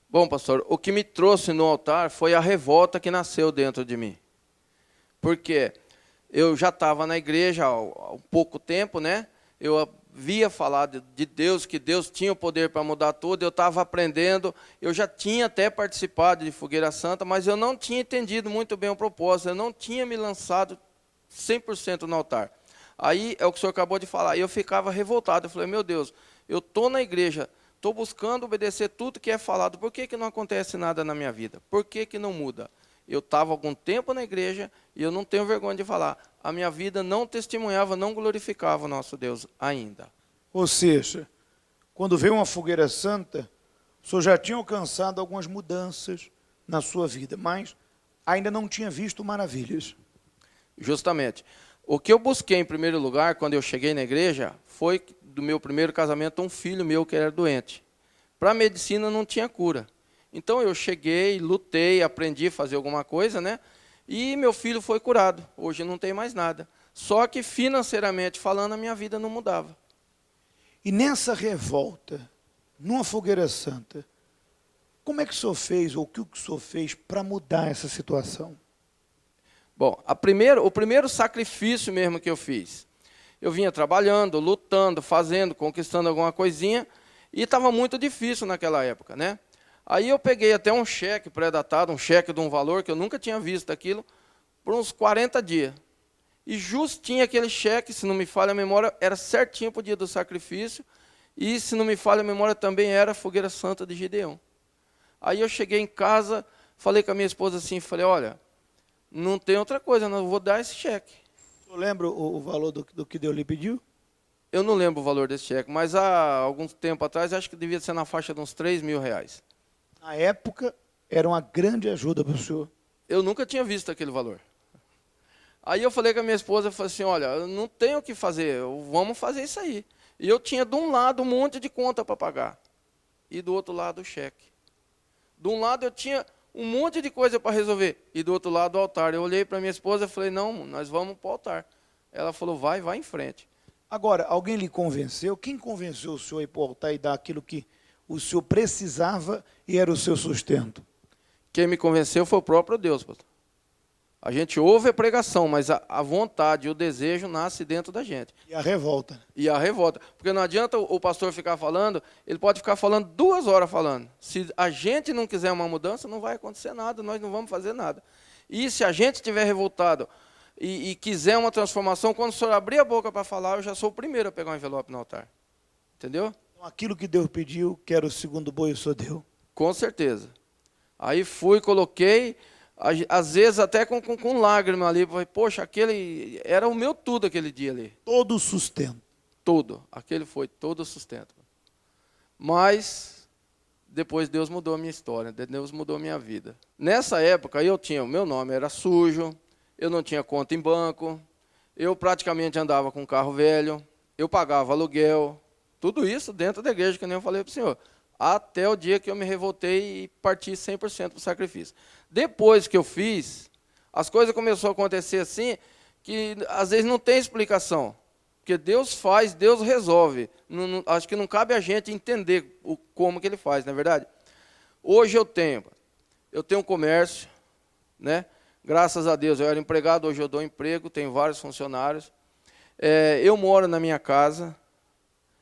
Bom, pastor, o que me trouxe no altar foi a revolta que nasceu dentro de mim. Porque eu já estava na igreja há um pouco tempo, né? Eu havia falado de Deus, que Deus tinha o poder para mudar tudo, eu estava aprendendo, eu já tinha até participado de Fogueira Santa, mas eu não tinha entendido muito bem o propósito, eu não tinha me lançado 100% no altar. Aí é o que o senhor acabou de falar, e eu ficava revoltado, eu falei, meu Deus, eu estou na igreja, estou buscando obedecer tudo que é falado, por que não acontece nada na minha vida? Por que não muda? Eu estava algum tempo na igreja e eu não tenho vergonha de falar. A minha vida não testemunhava, não glorificava o nosso Deus ainda. Ou seja, quando veio uma fogueira santa, o senhor já tinha alcançado algumas mudanças na sua vida, mas ainda não tinha visto maravilhas. Justamente. O que eu busquei em primeiro lugar, quando eu cheguei na igreja, foi do meu primeiro casamento um filho meu que era doente. Para a medicina não tinha cura. Então eu cheguei, lutei, aprendi a fazer alguma coisa, né? E meu filho foi curado. Hoje não tem mais nada. Só que financeiramente falando, a minha vida não mudava. E nessa revolta, numa fogueira santa, como é que o senhor fez, ou o que o senhor fez para mudar essa situação? Bom, o primeiro sacrifício mesmo que eu fiz, eu vinha trabalhando, lutando, fazendo, conquistando alguma coisinha, e estava muito difícil naquela época, né? Aí eu peguei até um cheque pré-datado, um cheque de um valor que eu nunca tinha visto aquilo, por uns 40 dias. E justinho aquele cheque, se não me falha a memória, era certinho para o dia do sacrifício, e se não me falha a memória também era a Fogueira Santa de Gideão. Aí eu cheguei em casa, falei com a minha esposa assim, falei, olha, não tem outra coisa, não vou dar esse cheque. O senhor lembra o valor do que Deus lhe pediu? Eu não lembro o valor desse cheque, mas há algum tempo atrás, acho que devia ser na faixa de uns 3.000 reais. Na época, era uma grande ajuda para o senhor. Eu nunca tinha visto aquele valor. Aí eu falei com a minha esposa, eu falei assim, olha, eu não tenho o que fazer, vamos fazer isso aí. E eu tinha de um lado um monte de conta para pagar, e do outro lado o cheque. De um lado eu tinha um monte de coisa para resolver, e do outro lado o altar. Eu olhei para minha esposa e falei, não, nós vamos para o altar. Ela falou, vai em frente. Agora, alguém lhe convenceu? Quem convenceu o senhor a ir para o altar e dar aquilo que o senhor precisava e era o seu sustento? Quem me convenceu foi o próprio Deus, pastor. A gente ouve a pregação, mas a vontade e o desejo nasce dentro da gente. E a revolta. E a revolta. Porque não adianta o pastor ficar falando, ele pode ficar falando 2 horas falando. Se a gente não quiser uma mudança, não vai acontecer nada, nós não vamos fazer nada. E se a gente estiver revoltado e quiser uma transformação, quando o senhor abrir a boca para falar, eu já sou o primeiro a pegar um envelope no altar. Entendeu? Então, aquilo que Deus pediu, que era o segundo boi, o senhor deu. Com certeza. Aí fui, coloquei, às vezes até com lágrima ali, falei, poxa, aquele era o meu tudo aquele dia ali. Todo o sustento. Tudo. Aquele foi todo o sustento. Mas depois Deus mudou a minha história, Deus mudou a minha vida. Nessa época o meu nome era sujo, eu não tinha conta em banco, eu praticamente andava com um carro velho, eu pagava aluguel, tudo isso dentro da igreja, que nem eu falei para o senhor. Até o dia que eu me revoltei e parti 100% para o sacrifício. Depois que eu fiz, as coisas começaram a acontecer assim, que às vezes não tem explicação. Porque Deus faz, Deus resolve. Acho que não cabe a gente entender como que Ele faz, não é verdade? Hoje eu tenho um comércio, né? Graças a Deus, eu era empregado, hoje eu dou emprego, tenho vários funcionários. Eu moro na minha casa.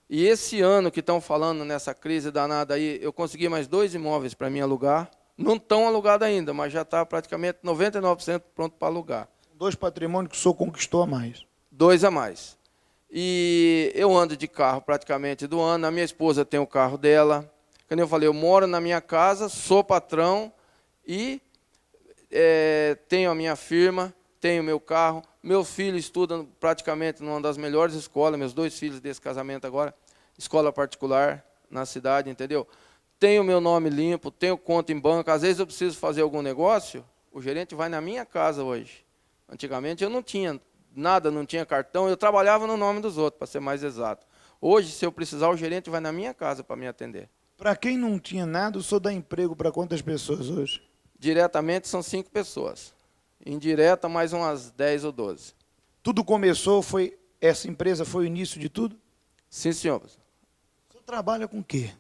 E esse ano que estão falando nessa crise danada aí, eu consegui mais 2 imóveis para mim alugar. Não estão alugados ainda, mas já está praticamente 99% pronto para alugar. 2 patrimônios que o senhor conquistou a mais. 2 a mais. E eu ando de carro praticamente do ano, a minha esposa tem o carro dela. Como eu falei, eu moro na minha casa, sou patrão e tenho a minha firma, tenho o meu carro. Meu filho estuda praticamente numa das melhores escolas, meus 2 filhos desse casamento agora, escola particular na cidade, entendeu? Tenho meu nome limpo, tenho conta em banco. Às vezes eu preciso fazer algum negócio, o gerente vai na minha casa hoje. Antigamente eu não tinha nada, não tinha cartão, eu trabalhava no nome dos outros, para ser mais exato. Hoje, se eu precisar, o gerente vai na minha casa para me atender. Para quem não tinha nada, o senhor dá emprego para quantas pessoas hoje? Diretamente são 5 pessoas. Indireta, mais umas 10 ou 12. Tudo começou, essa empresa foi o início de tudo? Sim, senhor. O senhor trabalha com o quê?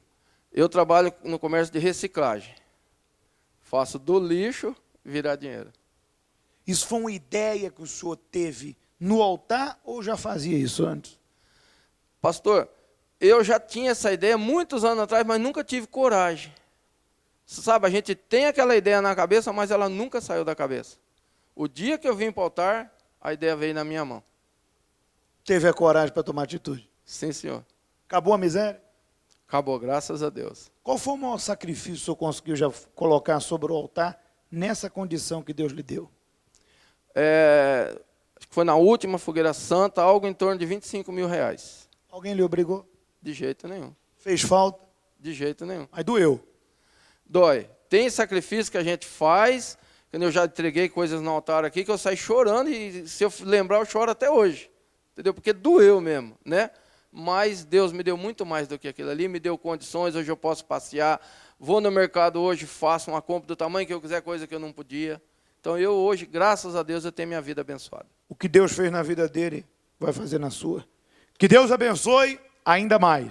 Eu trabalho no comércio de reciclagem. Faço do lixo virar dinheiro. Isso foi uma ideia que o senhor teve no altar ou já fazia isso antes? Pastor, eu já tinha essa ideia muitos anos atrás, mas nunca tive coragem. Sabe, a gente tem aquela ideia na cabeça, mas ela nunca saiu da cabeça. O dia que eu vim para o altar, a ideia veio na minha mão. Teve a coragem para tomar atitude? Sim, senhor. Acabou a miséria? Acabou, graças a Deus. Qual foi o maior sacrifício que o senhor conseguiu já colocar sobre o altar nessa condição que Deus lhe deu? Acho que foi na última fogueira santa, algo em torno de 25 mil reais. Alguém lhe obrigou? De jeito nenhum. Fez falta? De jeito nenhum. Mas doeu. Dói. Tem sacrifício que a gente faz, que eu já entreguei coisas no altar aqui, que eu saio chorando e se eu lembrar eu choro até hoje. Entendeu? Porque doeu mesmo, né? Mas Deus me deu muito mais do que aquilo ali, me deu condições, hoje eu posso passear, vou no mercado hoje, faço uma compra do tamanho que eu quiser, coisa que eu não podia. Então eu hoje, graças a Deus, eu tenho minha vida abençoada. O que Deus fez na vida dele, vai fazer na sua. Que Deus abençoe ainda mais.